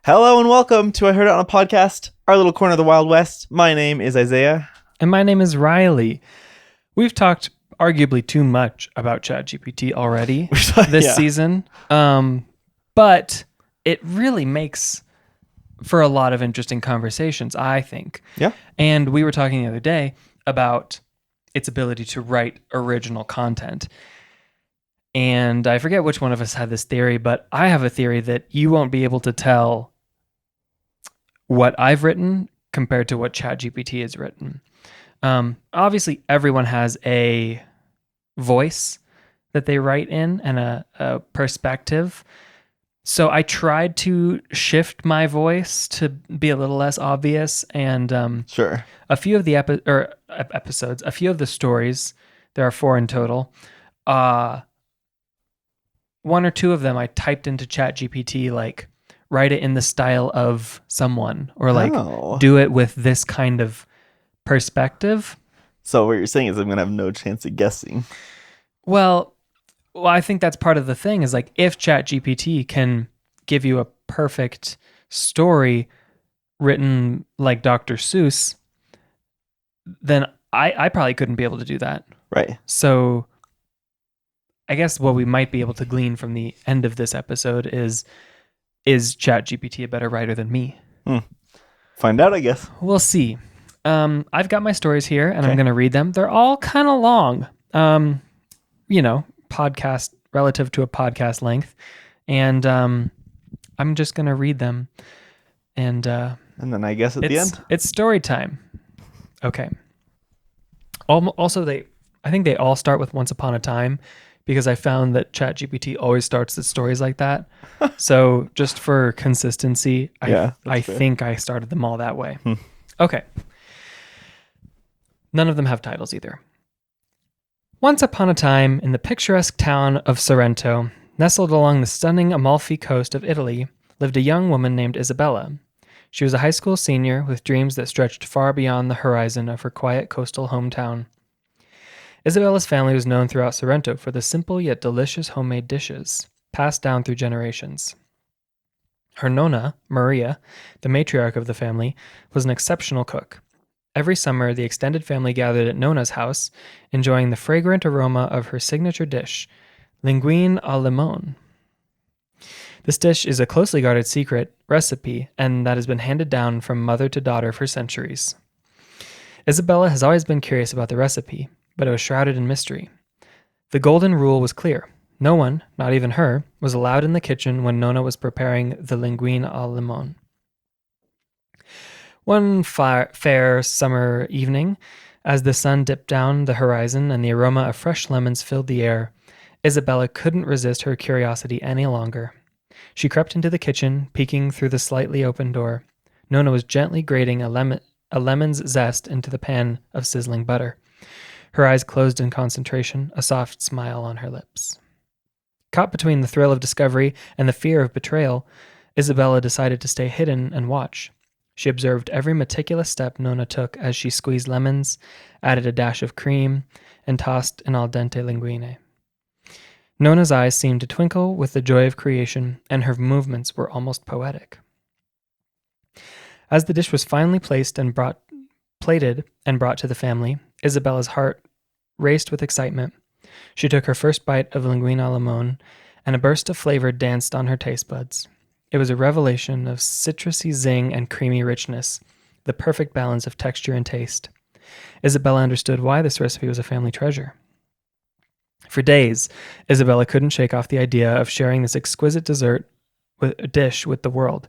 Hello and welcome to I Heard It on a Podcast, our little corner of the Wild West. My name is Isaiah. And my name is Ryley. We've talked arguably too much about ChatGPT already this season, but it really makes for a lot of interesting conversations, I think. Yeah. And we were talking the other day about its ability to write original content. And I forget which one of us had this theory, but I have a theory that you won't be able to tell what I've written compared to what ChatGPT has written. Obviously, everyone has a voice that they write in and a perspective. So I tried to shift my voice to be a little less obvious. And Sure. a few of the episodes, a few of the stories, there are 4 in total. 1 or 2 of them I typed into ChatGPT, like, write it in the style of someone, or like do it with this kind of perspective. So what you're saying is I'm going to have no chance of guessing. Well, I think that's part of the thing is, like, if ChatGPT can give you a perfect story written like Dr. Seuss, then I probably couldn't be able to do that. Right. So I guess what we might be able to glean from the end of this episode is ChatGPT a better writer than me? Find out, I guess. We'll see. I've got my stories here, and Okay. I'm going to read them. They're all kind of long, podcast relative to a podcast length. And I'm just going to read them. And then I guess at the end. It's story time. Okay. Also, I think they all start with Once Upon a Time, because I found that ChatGPT always starts its stories like that. So just for consistency, I think I started them all that way. Okay. None of them have titles either. Once upon a time, in the picturesque town of Sorrento, nestled along the stunning Amalfi coast of Italy, lived a young woman named Isabella. She was a high school senior with dreams that stretched far beyond the horizon of her quiet coastal hometown. Isabella's family was known throughout Sorrento for the simple yet delicious homemade dishes, passed down through generations. Her nonna, Maria, the matriarch of the family, was an exceptional cook. Every summer, the extended family gathered at Nonna's house, enjoying the fragrant aroma of her signature dish, linguine au limon. This dish is a closely guarded secret recipe, and that has been handed down from mother to daughter for centuries. Isabella has always been curious about the recipe, but it was shrouded in mystery. The golden rule was clear. No one, not even her, was allowed in the kitchen when Nonna was preparing the linguine au limon. One fair summer evening, as the sun dipped down the horizon and the aroma of fresh lemons filled the air, Isabella couldn't resist her curiosity any longer. She crept into the kitchen, peeking through the slightly open door. Nonna was gently grating a lemon's zest into the pan of sizzling butter. Her eyes closed in concentration, a soft smile on her lips. Caught between the thrill of discovery and the fear of betrayal, Isabella decided to stay hidden and watch. She observed every meticulous step Nonna took as she squeezed lemons, added a dash of cream, and tossed an al dente linguine. Nonna's eyes seemed to twinkle with the joy of creation, and her movements were almost poetic. As the dish was finally plated and brought to the family, Isabella's heart raced with excitement. She took her first bite of linguine au limon, and a burst of flavor danced on her taste buds. It was a revelation of citrusy zing and creamy richness, the perfect balance of texture and taste. Isabella understood why this recipe was a family treasure. For days, Isabella couldn't shake off the idea of sharing this exquisite dish with the world.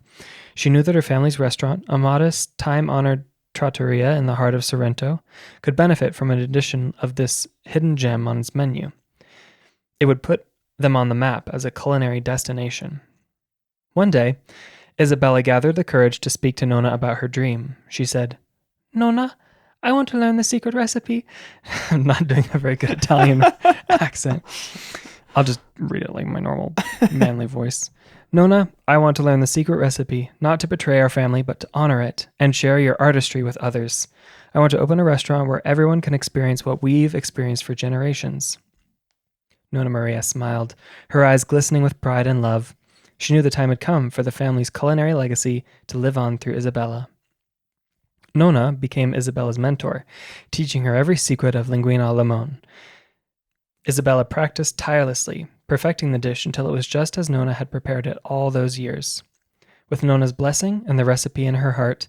She knew that her family's restaurant, a modest, time-honored trattoria in the heart of Sorrento, could benefit from an addition of this hidden gem on its menu. It would put them on the map as a culinary destination. One day, Isabella gathered the courage to speak to Nonna about her dream. She said, "Nonna, I want to learn the secret recipe." I'm not doing a very good Italian accent. I'll just read it like my normal manly voice. "Nonna, I want to learn the secret recipe, not to betray our family, but to honor it and share your artistry with others. I want to open a restaurant where everyone can experience what we've experienced for generations." Nonna Maria smiled, her eyes glistening with pride and love. She knew the time had come for the family's culinary legacy to live on through Isabella. Nona became Isabella's mentor, teaching her every secret of linguine à limon. Isabella practiced tirelessly, perfecting the dish until it was just as Nona had prepared it all those years. With Nona's blessing and the recipe in her heart,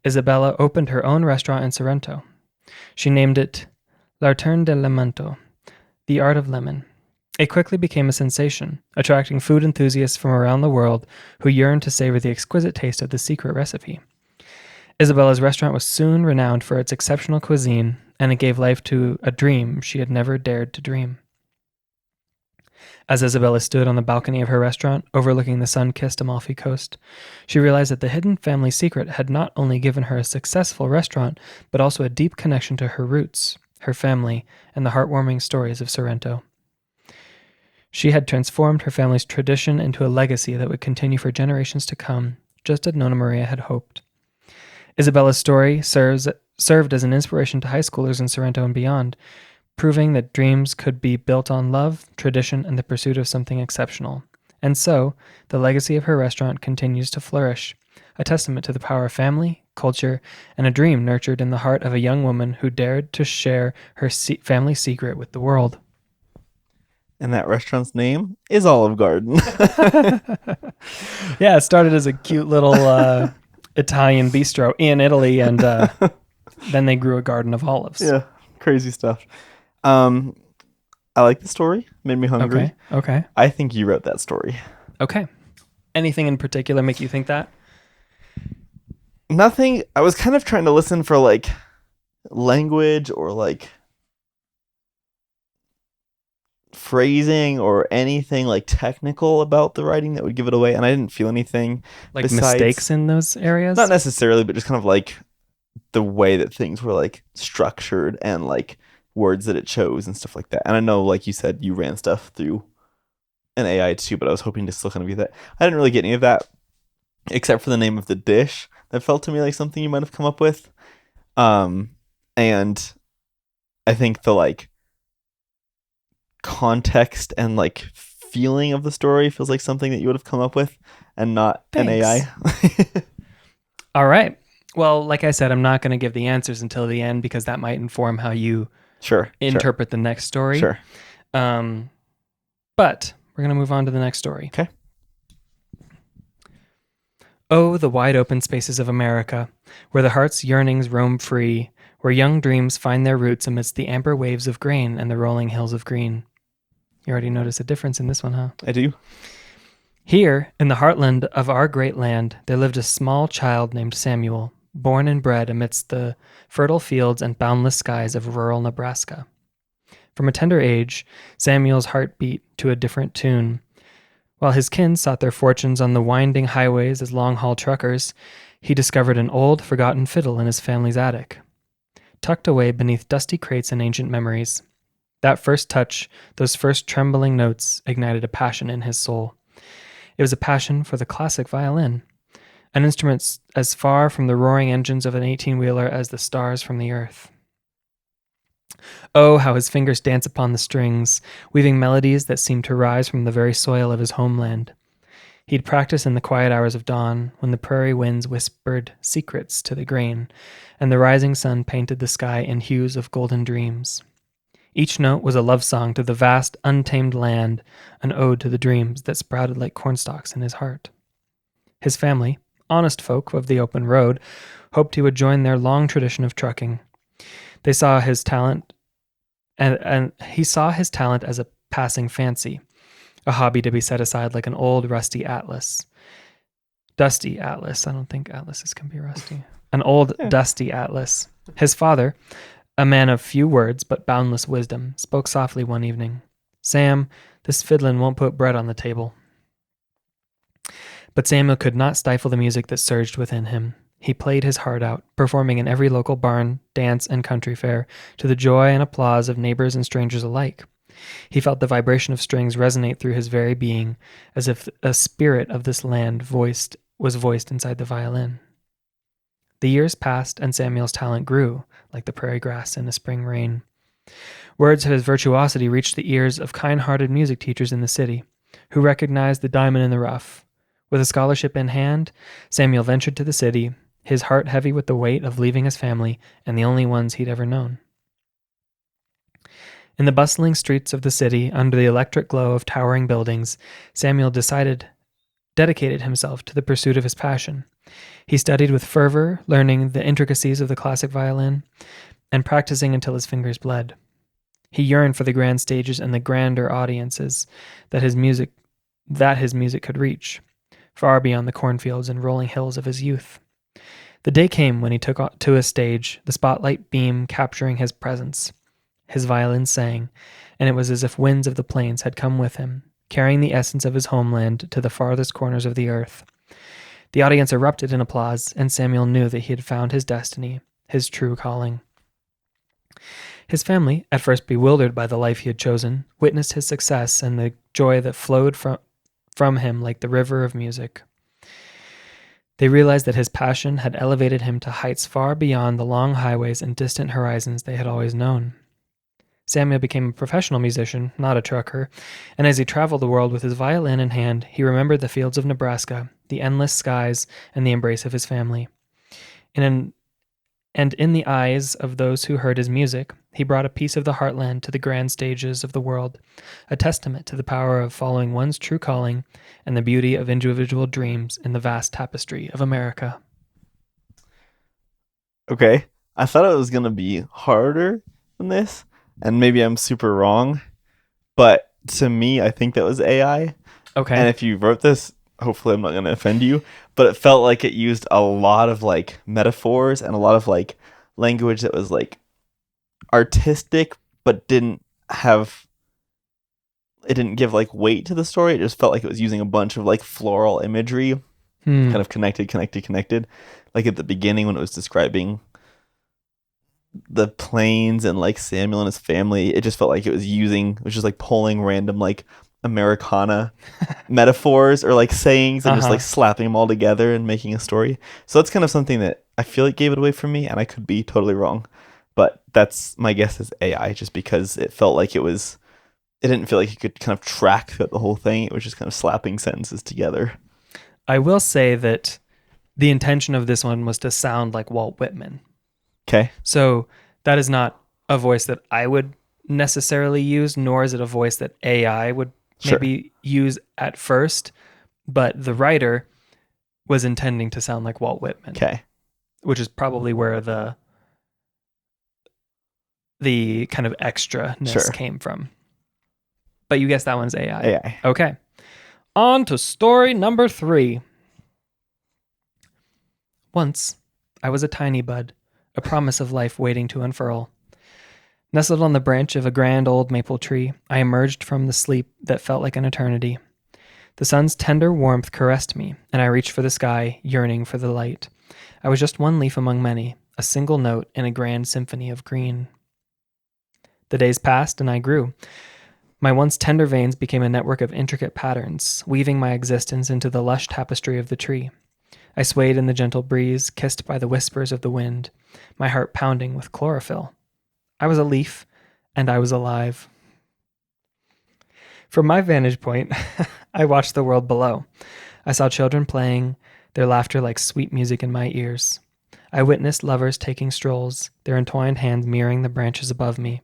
Isabella opened her own restaurant in Sorrento. She named it L'Artern del Lamento, the art of lemon. It quickly became a sensation, attracting food enthusiasts from around the world who yearned to savor the exquisite taste of the secret recipe. Isabella's restaurant was soon renowned for its exceptional cuisine, and it gave life to a dream she had never dared to dream. As Isabella stood on the balcony of her restaurant, overlooking the sun-kissed Amalfi Coast, she realized that the hidden family secret had not only given her a successful restaurant, but also a deep connection to her roots, her family, and the heartwarming stories of Sorrento. She had transformed her family's tradition into a legacy that would continue for generations to come, just as Nonna Maria had hoped. Isabella's story served as an inspiration to high schoolers in Sorrento and beyond, proving that dreams could be built on love, tradition, and the pursuit of something exceptional. And so, the legacy of her restaurant continues to flourish, a testament to the power of family, culture, and a dream nurtured in the heart of a young woman who dared to share her family secret with the world. And that restaurant's name is Olive Garden. Yeah, it started as a cute little Italian bistro in Italy, and then they grew a garden of olives. Yeah, crazy stuff. I like the story. Made me hungry. Okay. I think you wrote that story. Okay. Anything in particular make you think that? Nothing. I was kind of trying to listen for like language or like phrasing or anything like technical about the writing that would give it away, and I didn't feel anything. Like mistakes in those areas? Not necessarily, but just kind of like the way that things were like structured and like words that it chose and stuff like that. And I know, like you said, you ran stuff through an AI too, but I was hoping to still kind of get that. I didn't really get any of that except for the name of the dish. That felt to me like something you might have come up with. And I think the like context and like feeling of the story feels like something that you would have come up with and not an AI. All right. Well, like I said, I'm not going to give the answers until the end because that might inform how you interpret the next story. Sure. But we're going to move on to the next story. Okay. Oh, the wide open spaces of America, where the heart's yearnings roam free, where young dreams find their roots amidst the amber waves of grain and the rolling hills of green. You already noticed a difference in this one, huh? I do. Here, in the heartland of our great land, there lived a small child named Samuel, born and bred amidst the fertile fields and boundless skies of rural Nebraska. From a tender age, Samuel's heart beat to a different tune. While his kin sought their fortunes on the winding highways as long-haul truckers, he discovered an old, forgotten fiddle in his family's attic, tucked away beneath dusty crates and ancient memories. That first touch, those first trembling notes, ignited a passion in his soul. It was a passion for the classic violin, an instrument as far from the roaring engines of an 18-wheeler as the stars from the earth. Oh, how his fingers dance upon the strings, weaving melodies that seemed to rise from the very soil of his homeland. He'd practice in the quiet hours of dawn, when the prairie winds whispered secrets to the grain, and the rising sun painted the sky in hues of golden dreams. Each note was a love song to the vast, untamed land, an ode to the dreams that sprouted like cornstalks in his heart. His family, honest folk of the open road, hoped he would join their long tradition of trucking. They saw his talent, and he saw his talent as a passing fancy, a hobby to be set aside like an old rusty atlas. Dusty atlas. I don't think atlases can be rusty. An old dusty atlas. His father, a man of few words but boundless wisdom, spoke softly one evening. "Sam, this fiddlin' won't put bread on the table." But Samuel could not stifle the music that surged within him. He played his heart out, performing in every local barn, dance, and country fair, to the joy and applause of neighbors and strangers alike. He felt the vibration of strings resonate through his very being, as if a spirit of this land was voiced inside the violin. The years passed, and Samuel's talent grew, like the prairie grass in a spring rain. Words of his virtuosity reached the ears of kind-hearted music teachers in the city, who recognized the diamond in the rough, With a scholarship in hand, Samuel ventured to the city, his heart heavy with the weight of leaving his family and the only ones he'd ever known. In the bustling streets of the city, under the electric glow of towering buildings, Samuel dedicated himself to the pursuit of his passion. He studied with fervor, learning the intricacies of the classic violin and practicing until his fingers bled. He yearned for the grand stages and the grander audiences that his music could reach, far beyond the cornfields and rolling hills of his youth. The day came when he took to a stage, the spotlight beam capturing his presence. His violin sang, and it was as if winds of the plains had come with him, carrying the essence of his homeland to the farthest corners of the earth. The audience erupted in applause, and Samuel knew that he had found his destiny, his true calling. His family, at first bewildered by the life he had chosen, witnessed his success and the joy that flowed from him like the river of music. They realized that his passion had elevated him to heights far beyond the long highways and distant horizons they had always known. Samuel became a professional musician, not a trucker, and as he traveled the world with his violin in hand, he remembered the fields of Nebraska, the endless skies, and the embrace of his family. And in the eyes of those who heard his music, he brought a piece of the heartland to the grand stages of the world, a testament to the power of following one's true calling and the beauty of individual dreams in the vast tapestry of America. Okay. I thought it was going to be harder than this, and maybe I'm super wrong, but to me, I think that was AI. Okay. And if you wrote this, hopefully I'm not going to offend you, but it felt like it used a lot of like metaphors and a lot of like language that was like artistic, but didn't give like weight to the story. It just felt like it was using a bunch of like floral imagery, kind of connected. Like at the beginning when it was describing the plains and like Samuel and his family, it just felt like it was just like pulling random like Americana metaphors or like sayings and just like slapping them all together and making a story. So that's kind of something that I feel like gave it away from me, and I could be totally wrong, but that's my guess is AI, just because it felt like it didn't feel like you could kind of track throughout the whole thing. It was just kind of slapping sentences together. I will say that the intention of this one was to sound like Walt Whitman. Okay. So that is not a voice that I would necessarily use, nor is it a voice that AI would maybe use at first, but the writer was intending to sound like Walt Whitman. Okay. Which is probably where the kind of extraness came from. But you guess that one's AI. AI. Okay. On to story number 3. Once, I was a tiny bud, a promise of life waiting to unfurl. Nestled on the branch of a grand old maple tree, I emerged from the sleep that felt like an eternity. The sun's tender warmth caressed me, and I reached for the sky, yearning for the light. I was just one leaf among many, a single note in a grand symphony of green. The days passed, and I grew. My once tender veins became a network of intricate patterns, weaving my existence into the lush tapestry of the tree. I swayed in the gentle breeze, kissed by the whispers of the wind, my heart pounding with chlorophyll. I was a leaf, and I was alive. From my vantage point, I watched the world below. I saw children playing, their laughter like sweet music in my ears. I witnessed lovers taking strolls, their entwined hands mirroring the branches above me.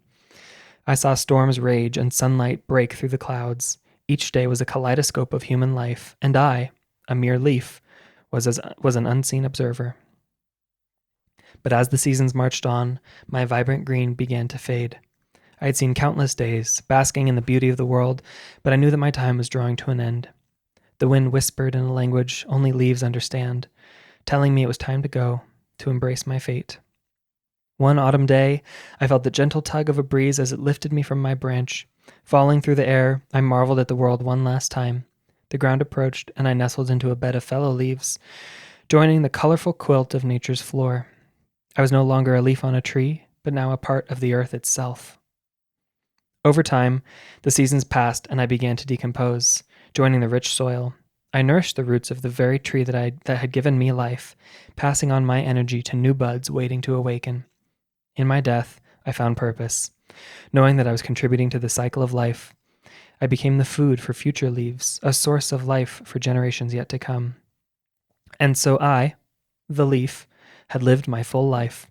I saw storms rage and sunlight break through the clouds. Each day was a kaleidoscope of human life, and I, a mere leaf, was an unseen observer. But as the seasons marched on, my vibrant green began to fade. I had seen countless days, basking in the beauty of the world, but I knew that my time was drawing to an end. The wind whispered in a language only leaves understand, telling me it was time to go, to embrace my fate. One autumn day, I felt the gentle tug of a breeze as it lifted me from my branch. Falling through the air, I marveled at the world one last time. The ground approached, and I nestled into a bed of fellow leaves, joining the colorful quilt of nature's floor. I was no longer a leaf on a tree, but now a part of the earth itself. Over time, the seasons passed, and I began to decompose, joining the rich soil. I nourished the roots of the very tree that had given me life, passing on my energy to new buds waiting to awaken. In my death, I found purpose, knowing that I was contributing to the cycle of life. I became the food for future leaves, a source of life for generations yet to come. And so I, the leaf, had lived my full life.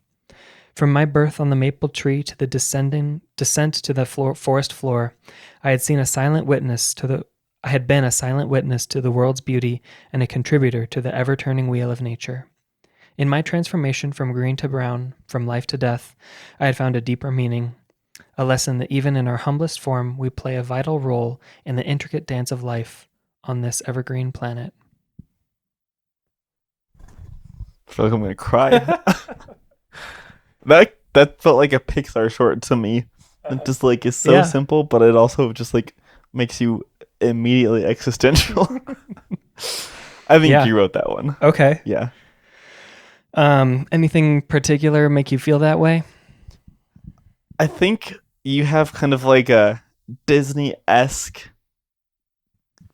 From my birth on the maple tree to the descent to the forest floor, I had been a silent witness to the world's beauty and a contributor to the ever-turning wheel of nature. In my transformation from green to brown, from life to death, I had found a deeper meaning, a lesson that even in our humblest form, we play a vital role in the intricate dance of life on this evergreen planet. I feel like I'm gonna cry. That felt like a Pixar short to me. It just like is so Yeah. simple, but it also just like makes you immediately existential. I think Yeah. you wrote that one. Okay. Yeah. Anything particular make you feel that way? I think you have kind of like a Disney-esque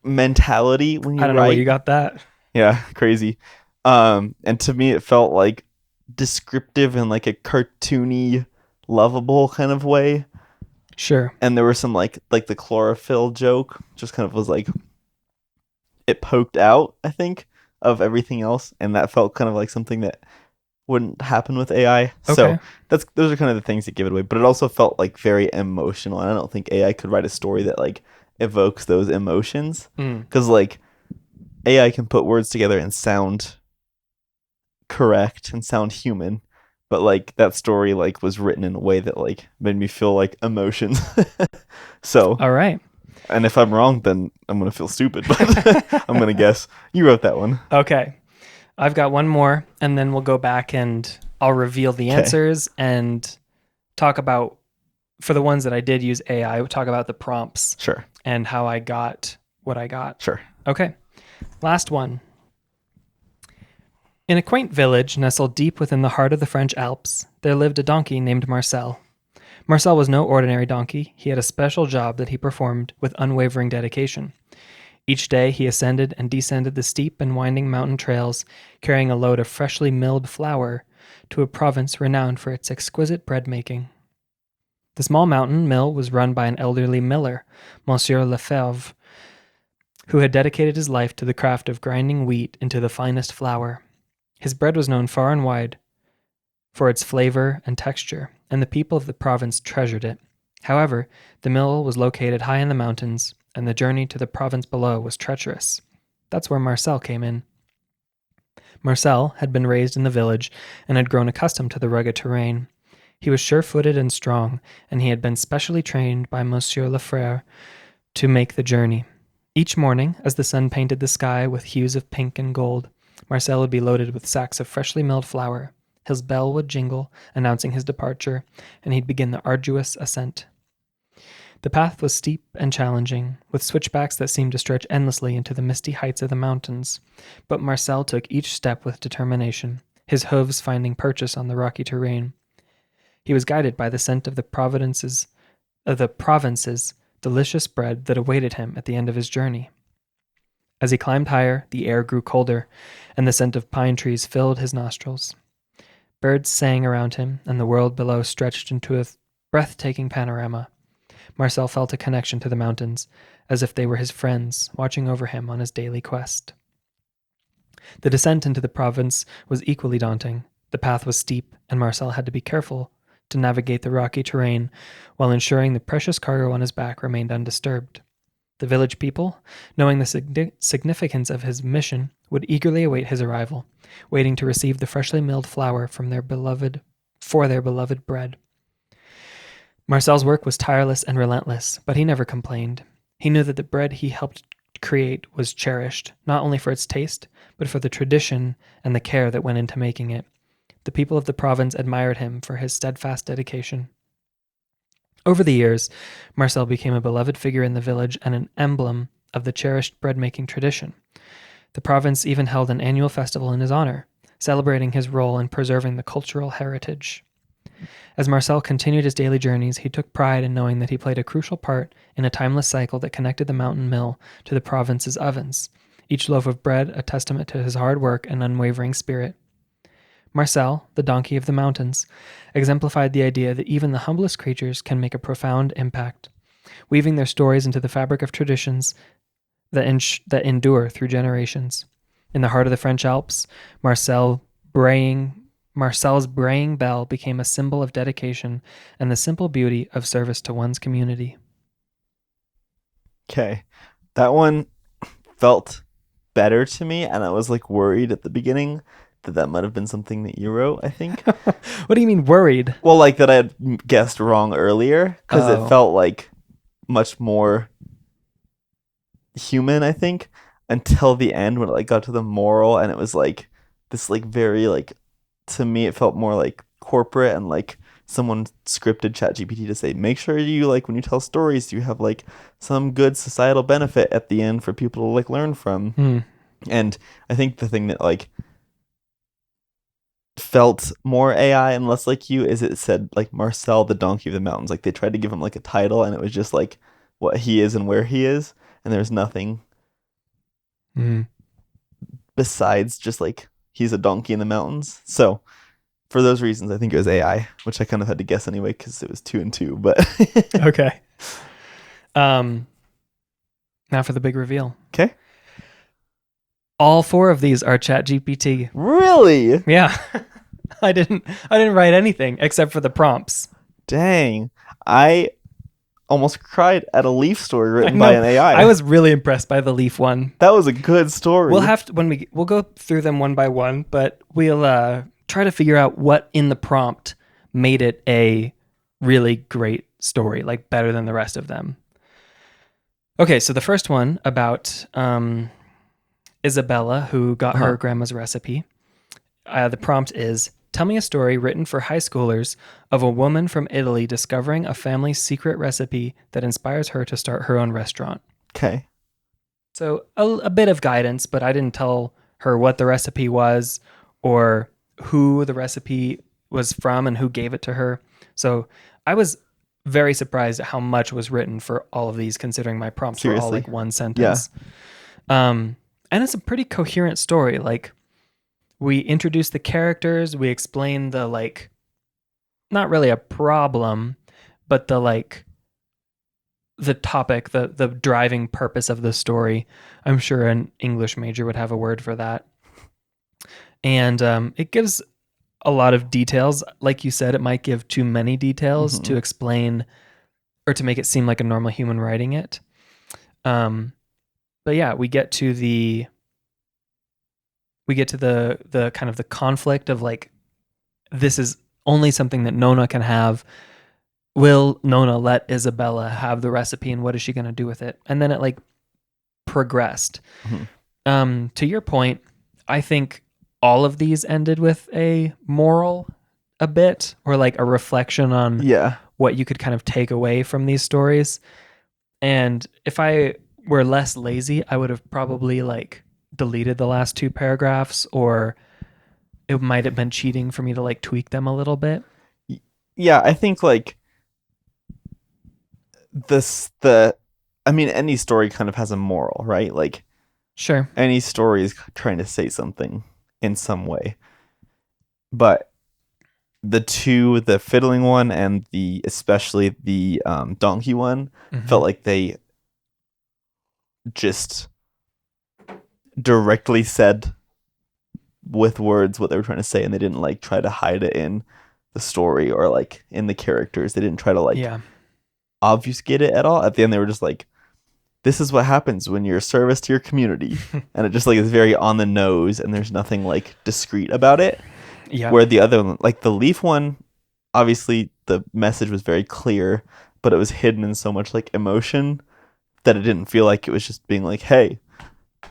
mentality when you I don't know where write. you got that. Yeah, crazy. And to me it felt like descriptive in like a cartoony, lovable kind of way. Sure. And there were some like the chlorophyll joke just kind of was like it poked out, I think, of everything else, and that felt kind of like something that wouldn't happen with AI. So Okay. those are kind of the things that give it away. But it also felt like very emotional, and I don't think AI could write a story that like evokes those emotions because like AI can put words together and sound correct and sound human, but like that story like was written in a way that like made me feel like emotions. So, All right. and if I'm wrong, then I'm gonna feel stupid, but I'm gonna guess you wrote that one. Okay. I've got one more, and then we'll go back and I'll reveal the Okay. answers and talk about, for the ones that I did use AI, we'll talk about the prompts Sure. and how I got what I got. Sure. Okay. Last one. In a quaint village nestled deep within the heart of the French Alps, there lived a donkey named Marcel. Marcel was no ordinary donkey. He had a special job that he performed with unwavering dedication. Each day he ascended and descended the steep and winding mountain trails, carrying a load of freshly milled flour to a province renowned for its exquisite bread making. The small mountain mill was run by an elderly miller, Monsieur Lefebvre, who had dedicated his life to the craft of grinding wheat into the finest flour. His bread was known far and wide for its flavor and texture, and the people of the province treasured it. However, the mill was located high in the mountains, and the journey to the province below was treacherous. That's where Marcel came in. Marcel had been raised in the village and had grown accustomed to the rugged terrain. He was sure-footed and strong, and he had been specially trained by Monsieur Lefebvre to make the journey. Each morning, as the sun painted the sky with hues of pink and gold, Marcel would be loaded with sacks of freshly milled flour. His bell would jingle, announcing his departure, and he'd begin the arduous ascent. The path was steep and challenging, with switchbacks that seemed to stretch endlessly into the misty heights of the mountains, but Marcel took each step with determination, his hooves finding purchase on the rocky terrain. He was guided by the scent of the province's delicious bread that awaited him at the end of his journey. As he climbed higher, the air grew colder, and the scent of pine trees filled his nostrils. Birds sang around him, and the world below stretched into a breathtaking panorama. Marcel felt a connection to the mountains, as if they were his friends, watching over him on his daily quest. The descent into the province was equally daunting. The path was steep, and Marcel had to be careful to navigate the rocky terrain while ensuring the precious cargo on his back remained undisturbed. The village people, knowing the significance of his mission, would eagerly await his arrival, waiting to receive the freshly milled flour for their beloved bread. Marcel's work was tireless and relentless, but he never complained. He knew that the bread he helped create was cherished, not only for its taste, but for the tradition and the care that went into making it. The people of the province admired him for his steadfast dedication. Over the years, Marcel became a beloved figure in the village and an emblem of the cherished bread-making tradition. The province even held an annual festival in his honor, celebrating his role in preserving the cultural heritage. As Marcel continued his daily journeys, he took pride in knowing that he played a crucial part in a timeless cycle that connected the mountain mill to the province's ovens, each loaf of bread a testament to his hard work and unwavering spirit. Marcel, the donkey of the mountains, exemplified the idea that even the humblest creatures can make a profound impact. weaving their stories into the fabric of traditions that endure through generations. In the heart of the French Alps, Marcel's braying bell became a symbol of dedication and the simple beauty of service to one's community. Okay. That one felt better to me, and I was like worried at the beginning that might have been something that you wrote, I think. What do you mean worried? Well, like that I had guessed wrong earlier, because it Oh. felt like much more human, I think, until the end when it like got to the moral, and it was like this like very like, to me it felt more like corporate, and like someone scripted ChatGPT to say, make sure you like when you tell stories you have like some good societal benefit at the end for people to like learn from. And I think the thing that like felt more AI and less like you is it said like Marcel the Donkey of the Mountains. Like they tried to give him like a title, and it was just like what he is and where he is, and there's nothing besides just like he's a donkey in the mountains. So for those reasons, I think it was AI, which I kind of had to guess anyway because it was 2 and 2. But Okay. Now for the big reveal. okay, All 4 of these are ChatGPT. really? Yeah. I didn't write anything except for the prompts. Dang, I almost cried at a Leaf story written by an AI. I was really impressed by the Leaf one. That was a good story. We'll have to we'll go through them one by one, but we'll try to figure out what in the prompt made it a really great story, like better than the rest of them. Okay, so the first one about Isabella, who got her grandma's recipe. The prompt is, tell me a story written for high schoolers of a woman from Italy discovering a family's secret recipe that inspires her to start her own restaurant. Okay. So a bit of guidance, but I didn't tell her what the recipe was or who the recipe was from and who gave it to her. So I was very surprised at how much was written for all of these, considering my prompts were all like one sentence. Yeah. And it's a pretty coherent story. Like, we introduce the characters, we explain the like, not really a problem, but the like, the topic, the driving purpose of the story. I'm sure an English major would have a word for that. And it gives a lot of details. Like you said, it might give too many details to explain or to make it seem like a normal human writing it. But yeah, we get to the kind of the conflict of like, this is only something that Nona can have. Will Nona let Isabella have the recipe, and what is she going to do with it? And then it like progressed. To your point, I think all of these ended with a moral a bit, or like a reflection on what you could kind of take away from these stories. And if I were less lazy, I would have probably like deleted the last 2 paragraphs, or it might have been cheating for me to like tweak them a little bit. Yeah, I think like any story kind of has a moral, right? Like, sure, any story is trying to say something in some way. But the fiddling one and especially the donkey one felt like they just directly said with words what they were trying to say, and they didn't like try to hide it in the story or like in the characters. They didn't try to like obfuscate it at all. At the end, they were just like, this is what happens when you're a service to your community. And it just like is very on the nose, and there's nothing like discreet about it. Yeah. Where the other one, like the Leaf one, obviously the message was very clear, but it was hidden in so much like emotion that it didn't feel like it was just being like, hey,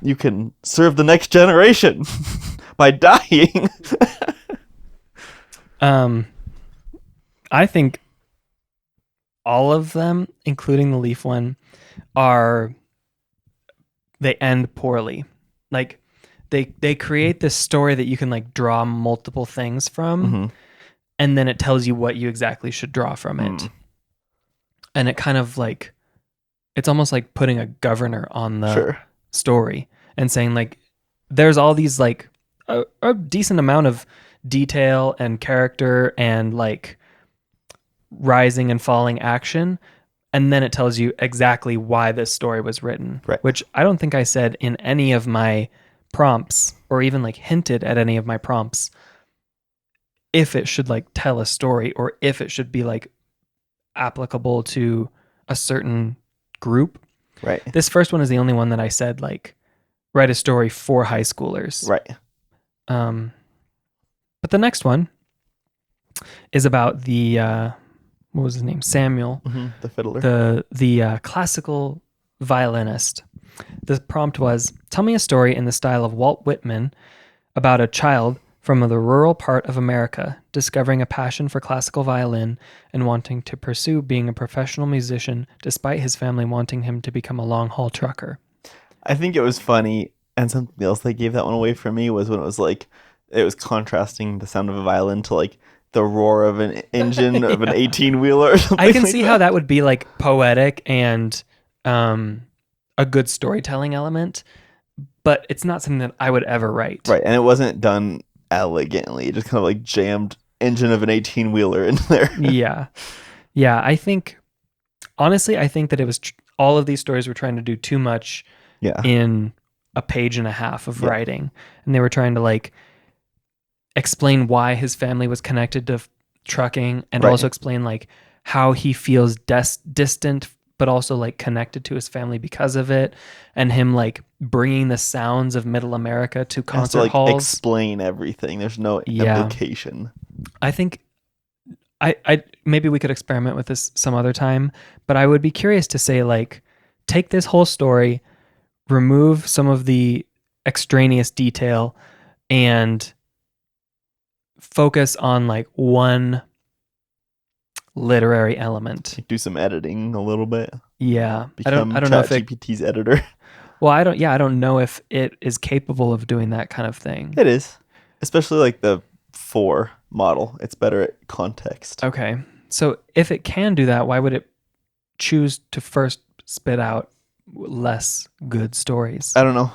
you can serve the next generation by dying. I think all of them, including the Leaf one, they end poorly. Like they create this story that you can like draw multiple things from, and then it tells you what you exactly should draw from it. And it kind of like, it's almost like putting a governor on the story and saying like, there's all these like a decent amount of detail and character and like rising and falling action, and then it tells you exactly why this story was written, Right. which I don't think I said in any of my prompts, or even like hinted at any of my prompts, if it should like tell a story or if it should be like applicable to a certain group. Right. This first one is the only one that I said like write a story for high schoolers. Right. But the next one is about the what was his name? Samuel, The fiddler. the classical violinist. The prompt was, tell me a story in the style of Walt Whitman about a child from the rural part of America discovering a passion for classical violin and wanting to pursue being a professional musician despite his family wanting him to become a long-haul trucker. I think it was funny, and something else that gave that one away for me was when it was like, it was contrasting the sound of a violin to like the roar of an engine of an 18-wheeler or something. I can like see how that would be like poetic and a good storytelling element, but it's not something that I would ever write. Right, and it wasn't done elegantly. It just kind of like jammed engine of an 18-wheeler in there. Yeah. I think, honestly, that it was all of these stories were trying to do too much in a page and a half of writing, and they were trying to like explain why his family was connected to trucking, and also explain like how he feels distant but also like connected to his family because of it, and him like bringing the sounds of middle America to concert like halls. Explain everything. There's no implication. I think I maybe we could experiment with this some other time, but I would be curious to say like, take this whole story, remove some of the extraneous detail, and focus on like one literary element. Do some editing a little bit. Yeah. Become I don't know if ChatGPT's editor. Well, I don't know if it is capable of doing that kind of thing. It is. Especially like the 4 model. It's better at context. Okay. So if it can do that, why would it choose to first spit out less good stories? I don't know.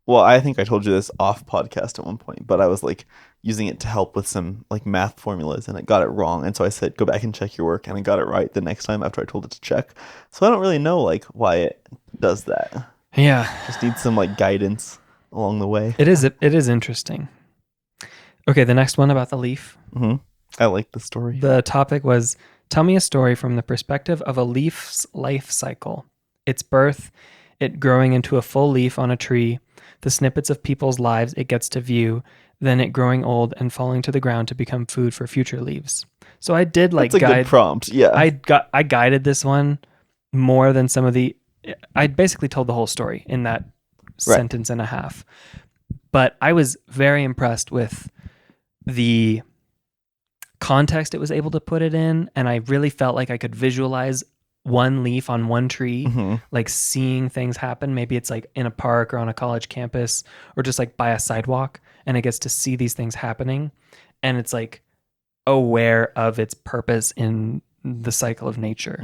Well, I think I told you this off podcast at one point, but I was like using it to help with some like math formulas and it got it wrong. And so I said, go back and check your work. And I got it right the next time after I told it to check. So I don't really know like why it does that. Yeah. Just needs some like guidance along the way. It is interesting. Okay. The next one about the leaf. Mm-hmm. I like the story. The topic was, tell me a story from the perspective of a leaf's life cycle. Its birth, it growing into a full leaf on a tree, the snippets of people's lives it gets to view, then it growing old and falling to the ground to become food for future leaves. So I did like That's a good prompt. Yeah. I guided this one more than some of I basically told the whole story in that sentence and a half. But I was very impressed with the context it was able to put it in, and I really felt like I could visualize one leaf on one tree, like seeing things happen. Maybe it's like in a park or on a college campus or just like by a sidewalk, and it gets to see these things happening, and it's like aware of its purpose in the cycle of nature.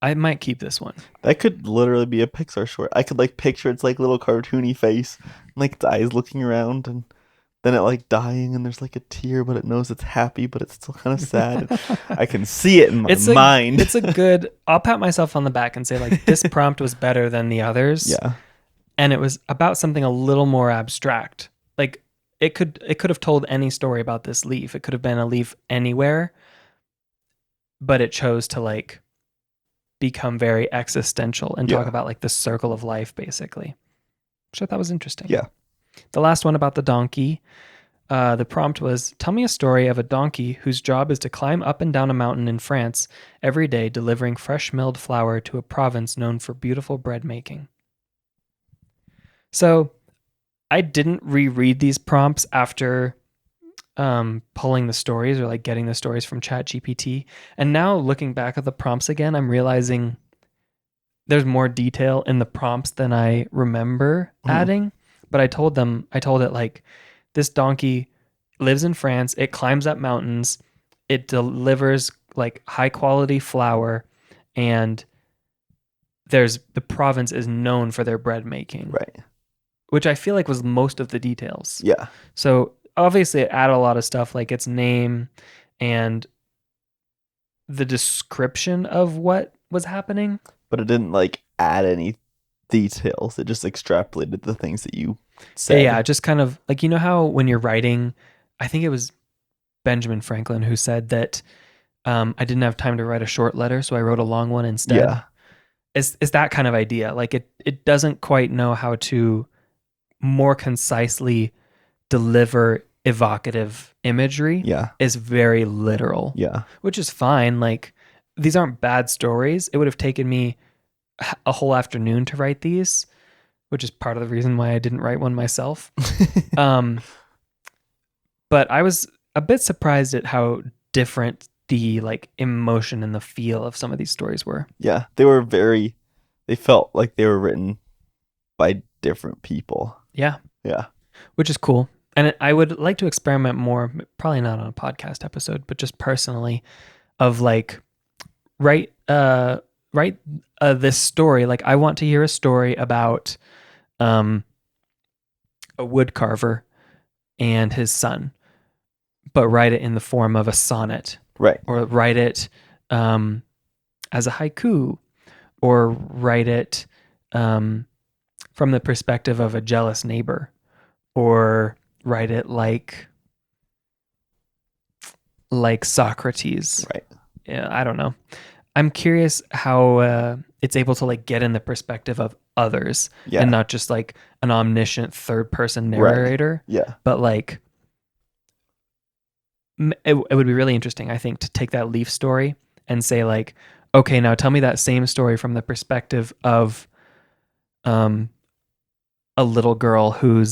I might keep this one. That could literally be a Pixar short. I could like picture its like little cartoony face, and, like its eyes looking around, and then it like dying, and there's like a tear, but it knows it's happy, but it's still kind of sad. I can see it in my mind. It's a good. I'll pat myself on the back and say like this prompt was better than the others. Yeah, and it was about something a little more abstract. Like it could have told any story about this leaf. It could have been a leaf anywhere, but it chose to like become very existential and talk about like the circle of life, basically, which I thought was interesting. Yeah. The last one about the donkey. The prompt was, tell me a story of a donkey whose job is to climb up and down a mountain in France every day, delivering fresh milled flour to a province known for beautiful bread making. So I didn't reread these prompts after pulling the stories or like getting the stories from ChatGPT. And now looking back at the prompts again, I'm realizing there's more detail in the prompts than I remember adding. But I told it like, this donkey lives in France. It climbs up mountains. It delivers like high quality flour, and the province is known for their bread making. Right. Which I feel like was most of the details. Yeah. So obviously it added a lot of stuff like its name and the description of what was happening. But it didn't like add any details. It just extrapolated the things that you said. Yeah, just kind of like, you know how when you're writing, I think it was Benjamin Franklin who said that I didn't have time to write a short letter, so I wrote a long one instead. Yeah. It's that kind of idea. Like it doesn't quite know how to more concisely deliver evocative imagery. Yeah. Is very literal. Yeah. Which is fine. Like these aren't bad stories. It would have taken me a whole afternoon to write these, which is part of the reason why I didn't write one myself. But I was a bit surprised at how different the like emotion and the feel of some of these stories were. Yeah. They felt like they were written by different people. Yeah. Yeah. Which is cool. And I would like to experiment more, probably not on a podcast episode, but just personally, of like write this story. Like I want to hear a story about a wood carver and his son, but write it in the form of a sonnet, Right. or write it as a haiku, or write it from the perspective of a jealous neighbor, or write it like Socrates. Right. Yeah, I don't know. I'm curious how it's able to like get in the perspective of others, Yeah. and not just like an omniscient third person narrator, Yeah. but like it would be really interesting, I think, to take that Leaf story and say like, okay, now tell me that same story from the perspective of a little girl who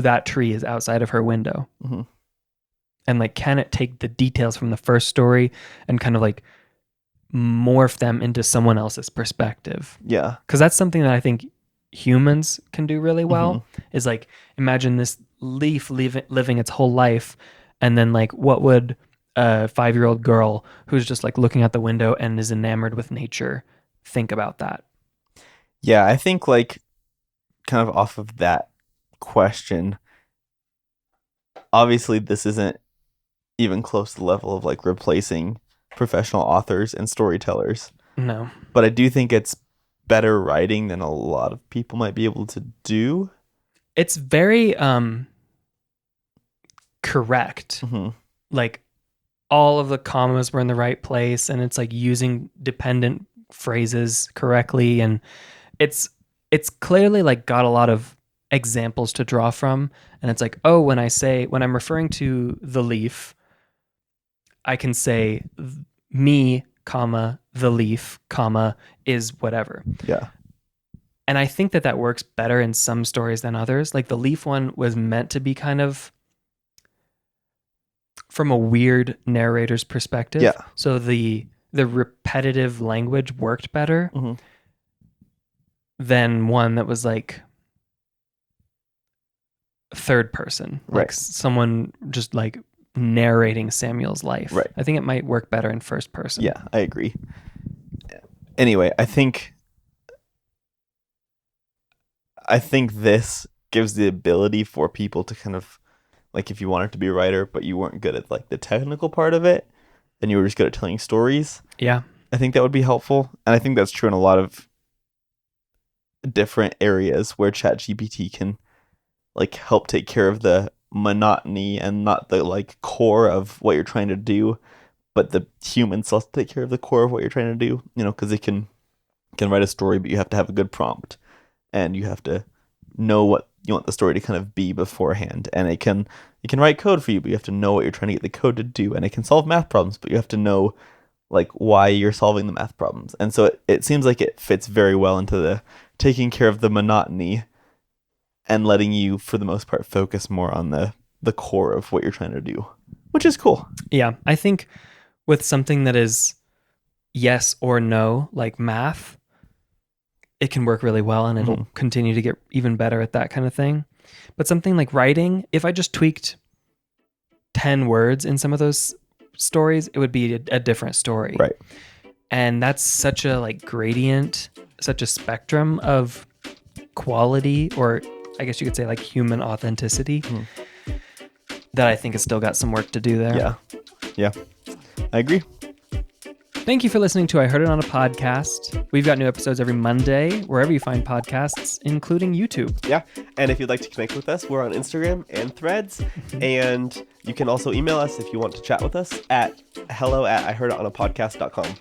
that tree is outside of her window. Mm-hmm. And like, can it take the details from the first story and kind of like morph them into someone else's perspective? Yeah. Because that's something that I think humans can do really well. Mm-hmm. Is like, imagine this leaf living its whole life, and then like, what would a 5-year-old girl who's just like looking out the window and is enamored with nature think about that? Yeah, I think like kind of off of that question, obviously this isn't even close to the level of like replacing professional authors and storytellers. No. But I do think it's better writing than a lot of people might be able to do. It's very correct. Mm-hmm. Like all of the commas were in the right place, and it's like using dependent phrases correctly, and it's clearly like got a lot of examples to draw from. And it's like, oh, when I'm referring to the leaf, I can say me, comma, the leaf, comma, is whatever. Yeah. And I think that works better in some stories than others. Like the leaf one was meant to be kind of from a weird narrator's perspective. Yeah. So the repetitive language worked better Mm-hmm. than one that was like third person, like Right. someone just like narrating Samuel's life. Right. I think it might work better in first person. Yeah, I agree. Anyway, I think this gives the ability for people to kind of like, if you wanted to be a writer but you weren't good at like the technical part of it and you were just good at telling stories, Yeah. I think that would be helpful. And I think that's true in a lot of different areas where ChatGPT can like help take care of the monotony and not the like core of what you're trying to do, but the human self take care of the core of what you're trying to do, you know, because it can write a story, but you have to have a good prompt and you have to know what you want the story to kind of be beforehand. And it can write code for you, but you have to know what you're trying to get the code to do. And it can solve math problems, but you have to know like why you're solving the math problems. And so it seems like it fits very well into the taking care of the monotony and letting you, for the most part, focus more on the core of what you're trying to do, which is cool. Yeah. I think with something that is yes or no, like math, it can work really well, and it'll continue to get even better at that kind of thing. But something like writing, if I just tweaked 10 words in some of those stories, it would be a different story. Right. And that's such a like gradient, such a spectrum of quality, or I guess you could say like human authenticity, that I think it's still got some work to do there. Yeah. I agree. Thank you for listening to I Heard It on a Podcast. We've got new episodes every Monday, wherever you find podcasts, including YouTube. Yeah. And if you'd like to connect with us, we're on Instagram and Threads. And you can also email us if you want to chat with us at hello@ihearditonapodcast.com.